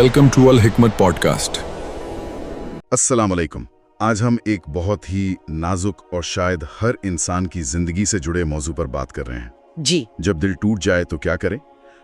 Welcome to अल हिकमत podcast. अस्सलाम वालेकुम। आज हम एक बहुत ही नाजुक और शायद हर इंसान की जिंदगी से जुड़े मौजू पर बात कर रहे हैं। जी। जब दिल टूट जाए तो क्या करें।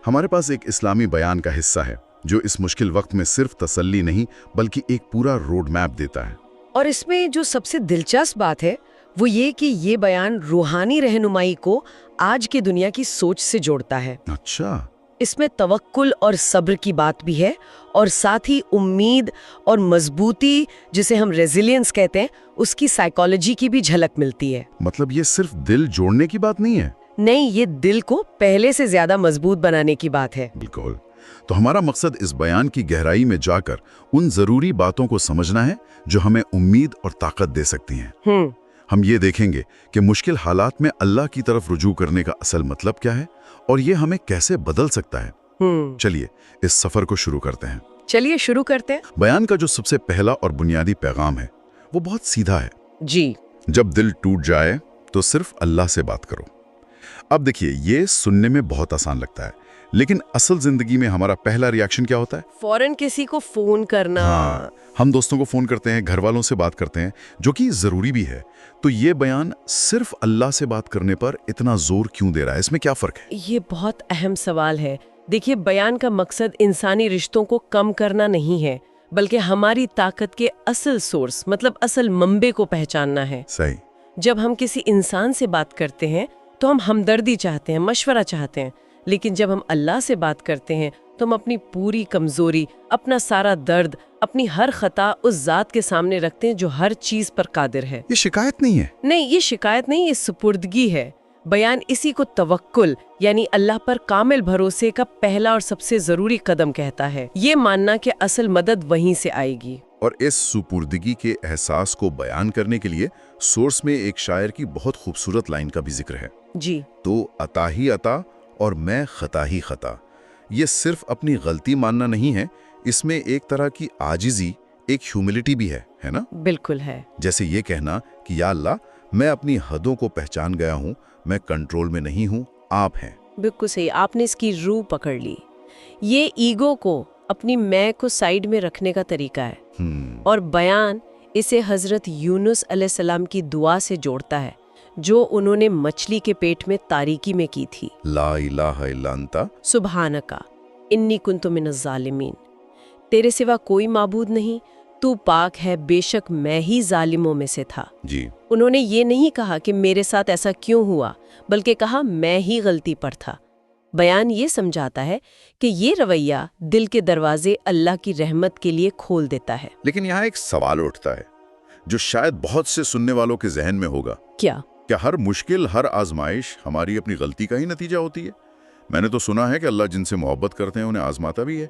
हमारे पास एक इस्लामी बयान का हिस्सा है जो इस मुश्किल वक्त में सिर्फ तसल्ली नहीं बल्कि एक पूरा रोड मैप देता है। और इसमें जो सबसे दिलचस्प बात है वो ये कि ये बयान रूहानी रहनुमाई को आज की दुनिया की सोच से जोड़ता है। अच्छा। इसमें तवक्कुल और सब्र की बात भी है और साथ ही उम्मीद और मजबूती, जिसे हम रेजिलियंस कहते हैं, उसकी साइकोलॉजी की भी झलक मिलती है। मतलब ये सिर्फ दिल जोड़ने की बात नहीं है। नहीं, ये दिल को पहले से ज्यादा मजबूत बनाने की बात है। बिल्कुल। तो हमारा मकसद इस बयान की गहराई में जाकर उन जरूरी बातों को समझना है जो हमें उम्मीद और ताकत दे सकती हैं। हम ये देखेंगे कि मुश्किल हालात में अल्लाह की तरफ रुजू करने का असल मतलब क्या है और ये हमें कैसे बदल सकता है। चलिए इस सफर को शुरू करते हैं। चलिए शुरू करते हैं। बयान का जो सबसे पहला और बुनियादी पैगाम है वो बहुत सीधा है। जी। जब दिल टूट जाए तो सिर्फ अल्लाह से बात करो। अब देखिए, ये सुनने में बहुत आसान लगता है, लेकिन असल जिंदगी में हमारा पहला रिएक्शन क्या होता है? फौरन किसी को फोन करना। हाँ, हम दोस्तों को फोन करते हैं, घर वालों से बात करते हैं, जो कि जरूरी भी है। तो ये बयान सिर्फ अल्लाह से बात करने पर इतना जोर क्यों दे रहा है? इसमें क्या फर्क है? ये बहुत अहम सवाल है। देखिए, बयान का मकसद इंसानी रिश्तों को कम करना नहीं है, बल्कि हमारी ताकत के असल सोर्स, मतलब असल मंबे को पहचानना है। सही। जब हम किसी इंसान से बात करते हैं तो हम हमदर्दी चाहते हैं, मशवरा चाहते हैं, लेकिन जब हम अल्लाह से बात करते हैं तो हम अपनी पूरी कमजोरी, अपना सारा दर्द, अपनी हर खता उस जात के सामने रखते हैं जो हर चीज पर कादिर है। ये शिकायत नहीं है। नहीं, ये शिकायत नहीं, ये सुपुर्दगी है। बयान इसी को तवक्कुल यानी अल्लाह पर कामिल भरोसे का पहला और सबसे जरूरी कदम कहता है। ये मानना कि असल मदद वहीं से आएगी। और इस सुपुर्दगी के एहसास को बयान करने के लिए सोर्स में एक शायर की बहुत खूबसूरत लाइन का भी जिक्र है। जी। तो अता ही अता और मैं खता ही खता। ये सिर्फ अपनी गलती मानना नहीं है, इसमें एक तरह की आजिजी, एक ह्यूमिलिटी भी है ना? बिल्कुल है। जैसे ये कहना कि या अल्लाह, मैं अपनी हदों को पहचान गया हूँ, मैं कंट्रोल में नहीं हूँ, आप हैं। बिल्कुल सही, आपने इसकी रूह पकड़ ली। ये ईगो को, अपनी मैं को साइड में रखने का तरीका है। और बयान इसे हजरत यूनुस अलैहिस्सलाम की दुआ से जोड़ता है जो उन्होंने मछली के पेट में तारीकी में की थी। ला इलाहा इल्ला अंता सुब्हानका इन्नी कुन्तु मिनज़ ज़ालिमीन। तेरे सिवा कोई माबूद नहीं, तू पाक है, बेशक मैं ही जालिमों में से था। जी। उन्होंने ये नहीं कहा कि मेरे साथ ऐसा क्यों हुआ, बल्कि कहा मैं ही गलती पर था। बयान ये समझाता है कि ये रवैया दिल के दरवाजे अल्लाह की रहमत के लिए खोल देता है। लेकिन यहाँ एक सवाल उठता है जो शायद बहुत से सुनने वालों के जहन में होगा। क्या हर मुश्किल, हर आजमाइश हमारी अपनी गलती का ही नतीजा होती है? मैंने तो सुना है कि अल्लाह जिनसे मोहब्बत करते हैं उन्हें आजमाता भी है।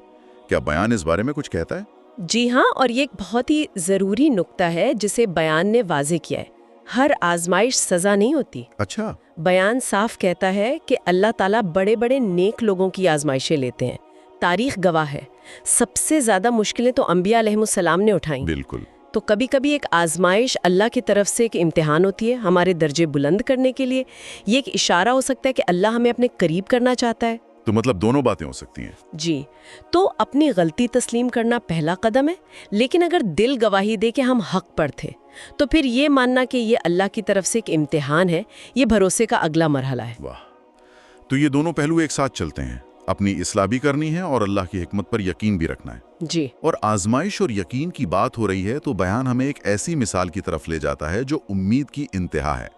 क्या बयान इस बारे में कुछ कहता है? जी हाँ, और ये एक बहुत ही जरूरी नुक्ता है जिसे बयान ने वाजे किया है। हर आजमाइश सजा नहीं होती। अच्छा। बयान साफ कहता है कि अल्लाह ताला बड़े बड़े नेक लोगों की आजमाइशें लेते हैं। तारीख गवाह है, सबसे ज्यादा मुश्किलें तो अंबिया अलैहिमुस्सलाम ने उठाई। बिल्कुल। तो कभी कभी एक आजमाइश अल्लाह की तरफ से एक इम्तिहान होती है, हमारे दर्जे बुलंद करने के लिए। ये एक इशारा हो सकता है कि अल्लाह हमें अपने करीब करना चाहता है। तो मतलब दोनों बातें हो सकती हैं। जी। तो अपनी गलती तस्लीम करना पहला कदम है, लेकिन अगर दिल गवाही दे कि हम हक पर थे, तो फिर ये मानना कि ये अल्लाह की तरफ से एक इम्तिहान है, ये भरोसे का अगला मरहला है। वाह। तो ये दोनों पहलू एक साथ चलते हैं, अपनी इस्लाह भी करनी है और अल्लाह की हिकमत पर यकीन भी रखना है। जी। और आजमाइश और यकीन की बात हो रही है तो बयान हमें एक ऐसी मिसाल की तरफ ले जाता है जो उम्मीद की इंतहा है।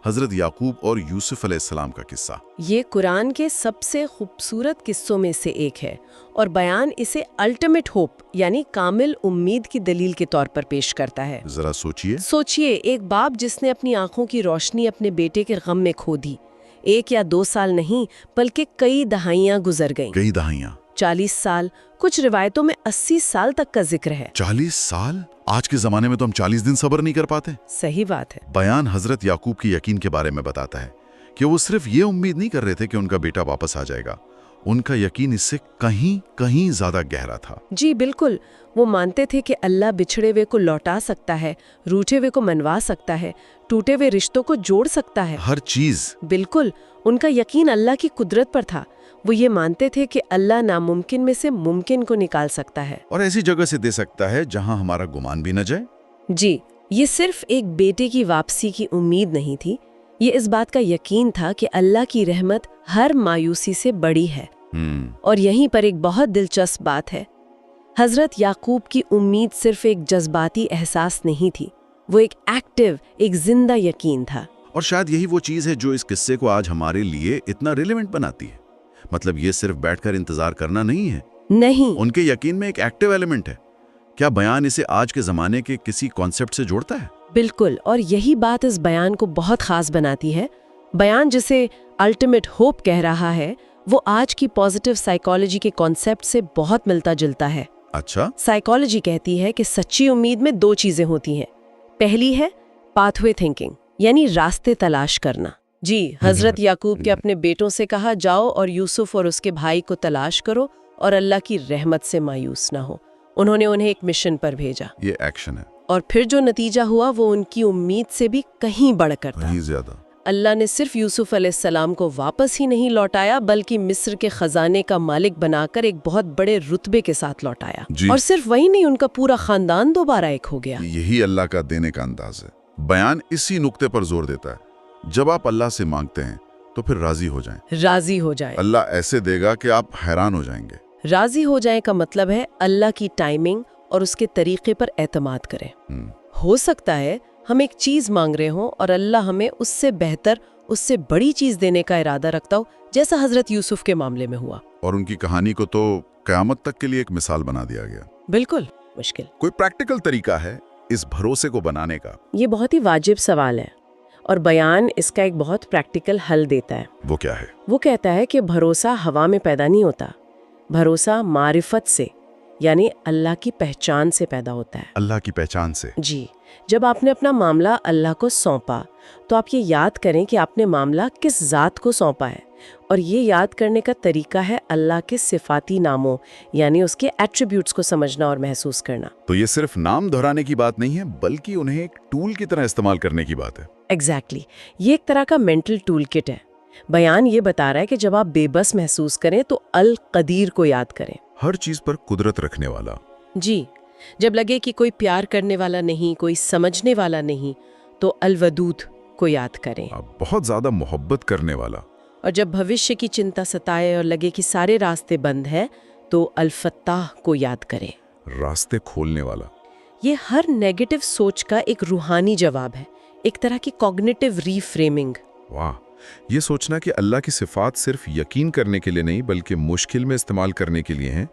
हजरत याकूब और यूसुफ अलैहिस्सलाम का किस्सा। ये कुरान के सबसे खूबसूरत किस्सों में से एक है और बयान इसे अल्टीमेट होप यानी कामिल उम्मीद की दलील के तौर पर पेश करता है। जरा सोचिए, एक बाप जिसने अपनी आंखों की रोशनी अपने बेटे के गम में खो दी। 1 या 2 साल नहीं, बल्कि कई दहाइयां गुजर गईं। कई दहाइयां। 40 साल, कुछ रिवायतों में 80 साल तक का जिक्र है। 40 साल? आज के जमाने में तो हम 40 दिन सब्र नहीं कर पाते। सही बात है। बयान हजरत याकूब के यकीन के बारे में बताता है कि वो सिर्फ ये उम्मीद नहीं कर रहे थे कि उनका बेटा वापस आ जाएगा, उनका यकीन इससे कहीं कहीं ज्यादा गहरा था। जी बिल्कुल, वो मानते थे कि अल्लाह बिछड़े हुए को लौटा सकता है, रूठे हुए को मनवा सकता है, टूटे हुए रिश्तों को जोड़ सकता है। हर चीज। बिल्कुल, उनका यकीन अल्लाह की कुदरत पर था। वो ये मानते थे कि अल्लाह नामुमकिन में से मुमकिन को निकाल सकता है और ऐसी जगह से दे सकता है जहां हमारा गुमान भी न जाए। जी, ये सिर्फ एक बेटे की वापसी की उम्मीद नहीं थी, ये इस बात का यकीन था कि अल्लाह की रहमत हर मायूसी से बड़ी है। और यहीं पर एक बहुत दिलचस्प बात है, हजरत याकूब की उम्मीद सिर्फ एक जज्बाती एहसास नहीं थी, वो एक एक्टिव, एक जिंदा यकीन था। और शायद यही वो चीज है जो इस किस्से को आज हमारे लिए इतना रिलेवेंट बनाती है। मतलब ये सिर्फ बैठकर इंतजार करना नहीं है, नहीं, उनके यकीन में एक एक्टिव एलिमेंट है। क्या बयान इसे आज के जमाने के किसी कॉन्सेप्ट से जोड़ता है? बिल्कुल, और यही बात इस बयान को बहुत खास बनाती है। बयान जिसे अल्टीमेट होप कह रहा है, वो आज की पॉजिटिव साइकोलॉजी के कॉन्सेप्ट से बहुत मिलता जुलता है। अच्छा। साइकोलॉजी कहती है कि सच्ची उम्मीद में दो चीजें होती हैं। पहली है पाथवे थिंकिंग, यानी रास्ते तलाश करना। जी, हजरत याकूब के अपने बेटों से कहा, जाओ और यूसुफ और उसके भाई को तलाश करो और अल्लाह की रहमत से मायूस ना हो। उन्होंने उन्हें एक मिशन पर भेजा। ये एक्शन है। और फिर जो नतीजा हुआ वो उनकी उम्मीद से भी कहीं बढ़कर था। कहीं ज्यादा। अल्लाह ने सिर्फ यूसुफ अलैहिस्सलाम को वापस ही नहीं लौटाया, बल्कि मिस्र के खजाने का मालिक बनाकर एक बहुत बड़े रुतबे के साथ लौटाया। और सिर्फ वही नहीं, उनका पूरा खानदान दोबारा एक हो गया। यही अल्लाह का देने का अंदाज है। बयान इसी नुक्ते पर जोर देता है, जब आप अल्लाह से मांगते हैं तो फिर राजी हो जाएं। राजी हो जाए। अल्लाह ऐसे देगा कि आप हैरान हो जाएंगे। राजी हो जाए का मतलब है अल्लाह की टाइमिंग और उसके तरीके पर एतमाद करें। हो सकता है हम एक चीज मांग रहे हों और अल्लाह हमें उससे बेहतर, उससे बड़ी चीज देने का इरादा रखता हो, जैसा हजरत यूसुफ के मामले में हुआ। और उनकी कहानी को तो कयामत तक के लिए एक मिसाल बना दिया गया। बिल्कुल मुश्किल। कोई प्रैक्टिकल तरीका है इस भरोसे को बनाने का? ये बहुत ही वाजिब सवाल है और बयान इसका एक बहुत प्रैक्टिकल हल देता है। वो क्या है? वो कहता है कि भरोसा हवा में पैदा नहीं होता, भरोसा मारिफत से, यानी अल्लाह की पहचान से पैदा होता है। अल्लाह की पहचान से? जी, जब आपने अपना मामला अल्लाह को सौंपा तो आप ये याद करें कि आपने मामला किस ज़ात को सौंपा है, और ये याद करने का तरीका है अल्लाह के सिफाती नामों, यानी उसके एट्रीब्यूट्स को समझना और महसूस करना। तो ये सिर्फ नाम दोहराने की बात नहीं है, बल्कि उन्हें एक टूल की तरह इस्तेमाल करने की बात है। एग्जैक्टली, ये एक तरह का मेंटल टूल किट है। बयान ये बता रहा है कि जब आप बेबस महसूस करें तो अल कदीर को याद करें, हर चीज पर कुदरत रखने वाला। जी, जब लगे कि कोई प्यार करने वाला नहीं, कोई समझने वाला नहीं, तो अल वदूद को याद करें, बहुत ज्यादा मोहब्बत करने वाला। और जब भविष्य की चिंता सताए और लगे कि सारे रास्ते बंद हैं, तो अल फत्ताह को याद करें, रास्ते खोलने वाला। ये हर नेगेटिव सोच का एक रूहानी जवाब है, एक तरह की कॉग्निटिव रीफ्रेमिंग। वाह, ये सोचना कि अल्लाह की सिफात सिर्फ यकीन करने के लिए नहीं बल्कि मुश्किल में इस्तेमाल करने के लिए हैं,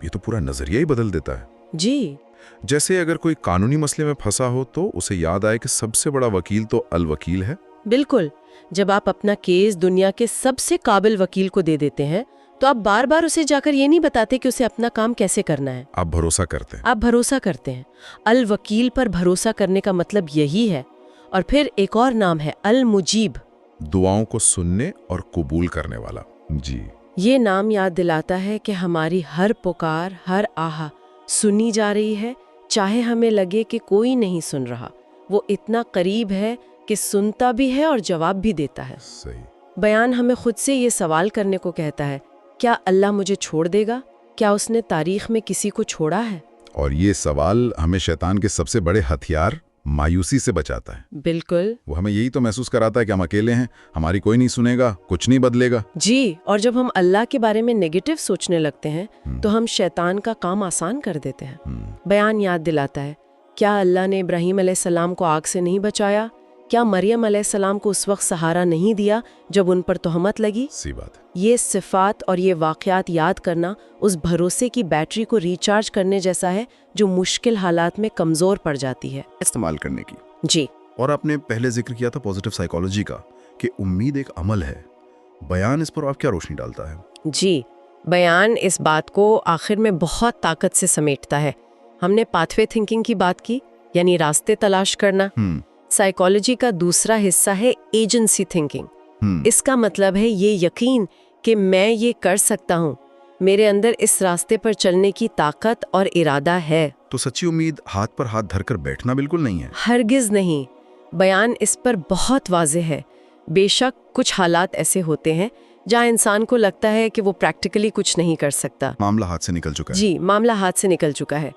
ये तो पूरा नजरिया ही बदल देता है। जी, जैसे अगर कोई कानूनी मसले में फंसा हो तो उसे याद आए कि सबसे बड़ा वकील तो अल वकील है। बिल्कुल, जब आप अपना केस दुनिया के सबसे काबिल वकील को दे देते हैं तो आप बार बार उसे जाकर ये नहीं बताते कि उसे अपना काम कैसे करना है, आप भरोसा करते हैं। आप भरोसा करते हैं। अल वकील पर भरोसा करने का मतलब यही है। और फिर एक और नाम है अल मुजीब, दुआओं को सुनने और कबूल करने वाला। जी, ये नाम याद दिलाता है कि हमारी हर पुकार, हर आह सुनी जा रही है, चाहे हमें लगे कि कोई नहीं सुन रहा। वो इतना करीब है कि सुनता भी है और जवाब भी देता है। सही। बयान हमें खुद से ये सवाल करने को कहता है, क्या अल्लाह मुझे छोड़ देगा? क्या उसने तारीख में किसी को छोड़ा है? और ये सवाल हमें शैतान के सबसे बड़े हथियार मायूसी से बचाता है। बिल्कुल। वो हमें यही तो महसूस कराता है कि हम अकेले हैं, हमारी कोई नहीं सुनेगा, कुछ नहीं बदलेगा। जी, और जब हम अल्लाह के बारे में नेगेटिव सोचने लगते हैं तो हम शैतान का काम आसान कर देते हैं। बयान याद दिलाता है, क्या अल्लाह ने इब्राहीम अलैहिस्सलाम को आग से नहीं बचाया? क्या मरियम अलैहिस्सलाम को उस वक्त सहारा नहीं दिया जब उन पर तोहमत लगी? सी बात है। ये सिफात और ये वाक़यात याद करना उस भरोसे की बैटरी को रिचार्ज करने जैसा है जो मुश्किल हालात में कमज़ोर पड़ जाती है। इस्तेमाल करने की। जी, और आपने पहले जिक्र किया था पॉजिटिव साइकोलॉजी का, कि उम्मीद एक अमल है। बयान इस पर आप क्या रोशनी डालता है? जी, बयान इस बात को आखिर में बहुत ताकत से समेटता है। हमने पाथवे थिंकिंग की बात की, यानी रास्ते तलाश करना। साइकोलॉजी का दूसरा हिस्सा है एजेंसी थिंकिंग। इसका मतलब है ये यकीन کہ میں یہ کر سکتا ہوں، میرے اندر اس راستے پر چلنے کی طاقت اور ارادہ ہے۔ تو سچی امید ہاتھ پر ہاتھ دھر کر بیٹھنا بالکل نہیں ہے۔ ہرگز نہیں۔ بیان اس پر بہت واضح ہے۔ بے شک کچھ حالات ایسے ہوتے ہیں جہاں انسان کو لگتا ہے کہ وہ پریکٹیکلی کچھ نہیں کر سکتا، معاملہ ہاتھ سے نکل چکا ہے۔ جی، معاملہ ہاتھ سے نکل چکا ہے،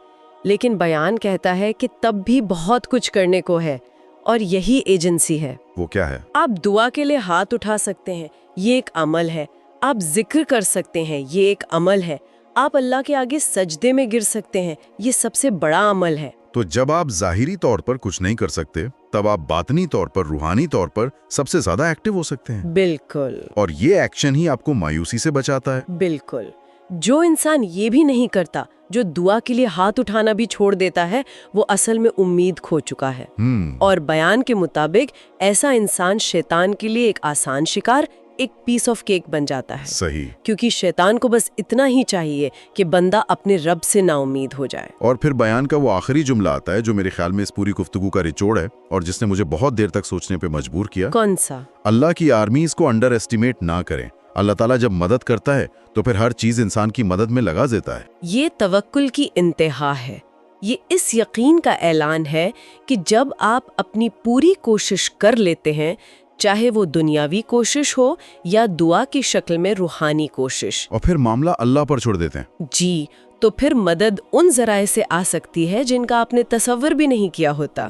لیکن بیان کہتا ہے کہ تب بھی بہت کچھ کرنے کو ہے، اور یہی ایجنسی ہے۔ وہ کیا ہے؟ آپ دعا کے لیے ہاتھ اٹھا سکتے ہیں، یہ ایک عمل ہے۔ آپ ذکر کر سکتے ہیں، یہ ایک عمل ہے۔ آپ اللہ کے آگے سجدے میں گر سکتے ہیں، یہ سب سے بڑا عمل ہے۔ تو جب آپ ظاہری طور پر کچھ نہیں کر سکتے، تب آپ باطنی طور پر، روحانی طور پر سب سے زیادہ ایکٹیو ہو سکتے ہیں۔ بالکل، اور یہ ایکشن ہی آپ کو مایوسی سے بچاتا ہے۔ بالکل۔ جو انسان یہ بھی نہیں کرتا، جو دعا کے لیے ہاتھ اٹھانا بھی چھوڑ دیتا ہے، وہ اصل میں امید کھو چکا ہے۔ اور بیان کے مطابق ایسا انسان شیطان کے لیے ایک آسان شکار، ایک پیس آف کیک بن جاتا ہے۔ صحیح۔ کیونکہ شیطان کو بس اتنا ہی چاہیے کہ بندہ اپنے رب سے نا امید ہو جائے۔ اور پھر بیان کا وہ آخری جملہ آتا ہے جو میرے خیال میں اس پوری گفتگو کا نچوڑ ہے، اور جس نے مجھے بہت دیر تک سوچنے پہ مجبور کیا۔ کون سا؟ اللہ کی آرمیز کو انڈر ایسٹیمیٹ نہ کریں۔ اللہ تعالیٰ جب مدد کرتا ہے تو پھر ہر چیز انسان کی مدد میں لگا دیتا ہے۔ یہ توکل کی انتہا ہے۔ یہ اس یقین کا اعلان ہے کہ جب آپ اپنی پوری کوشش کر لیتے ہیں، چاہے وہ دنیاوی کوشش ہو یا دعا کی شکل میں روحانی کوشش، اور پھر معاملہ اللہ پر چھوڑ دیتے ہیں، جی، تو پھر مدد ان ذرائع سے آ سکتی ہے جن کا آپ نے تصور بھی نہیں کیا ہوتا۔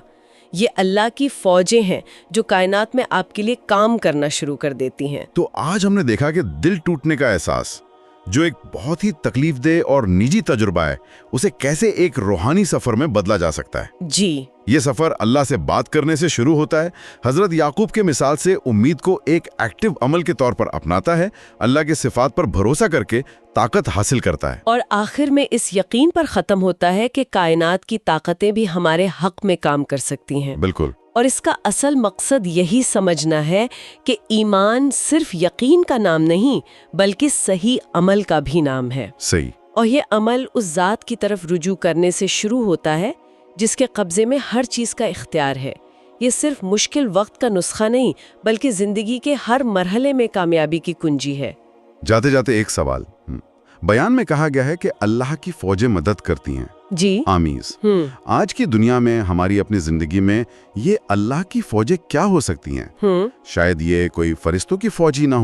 یہ اللہ کی فوجیں ہیں جو کائنات میں آپ کے لیے کام کرنا شروع کر دیتی ہیں۔ تو آج ہم نے دیکھا کہ دل ٹوٹنے کا احساس، جو ایک بہت ہی تکلیف دہ اور نجی تجربہ ہے، اسے کیسے ایک روحانی سفر میں بدلا جا سکتا ہے۔ جی، یہ سفر اللہ سے بات کرنے سے شروع ہوتا ہے۔ حضرت یعقوب کے مثال سے امید کو ایک ایکٹیو عمل کے طور پر اپناتا ہے، اللہ کے صفات پر بھروسہ کر کے طاقت حاصل کرتا ہے، اور آخر میں اس یقین پر ختم ہوتا ہے کہ کائنات کی طاقتیں بھی ہمارے حق میں کام کر سکتی ہیں۔ بالکل۔ اور اس کا اصل مقصد یہی سمجھنا ہے کہ ایمان صرف یقین کا نام نہیں بلکہ صحیح عمل کا بھی نام ہے۔ صحیح۔ اور یہ عمل اس ذات کی طرف رجوع کرنے سے شروع ہوتا ہے جس کے قبضے میں ہر چیز کا اختیار ہے۔ یہ صرف مشکل وقت کا نسخہ نہیں بلکہ زندگی کے ہر مرحلے میں کامیابی کی کنجی ہے۔ جاتے جاتے ایک سوال، بیان میں کہا گیا ہے کہ اللہ کی فوجیں مدد کرتی ہیں، جی، آمیز۔ آج کی دنیا میں، ہماری اپنی زندگی میں، یہ اللہ کی فوجیں کیا ہو سکتی ہیں؟ شاید یہ کوئی فرشتوں کی فوج ہی نہ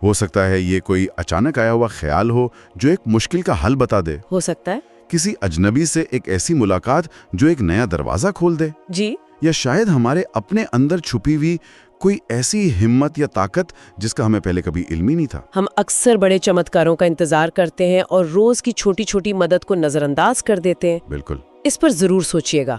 ہو سکتا ہے یہ کوئی اچانک آیا ہوا خیال ہو جو ایک مشکل کا حل بتا دے، ہو سکتا ہے، کسی اجنبی سے ایک ایسی ملاقات جو ایک نیا دروازہ کھول دے، جی، یا شاید ہمارے اپنے اندر چھپی ہوئی کوئی ایسی ہمت یا طاقت جس کا ہمیں پہلے کبھی علم ہی نہیں تھا۔ ہم اکثر بڑے چمتکاروں کا انتظار کرتے ہیں اور روز کی چھوٹی چھوٹی مدد کو نظر انداز کر دیتے ہیں۔ بالکل۔ اس پر ضرور سوچئے گا۔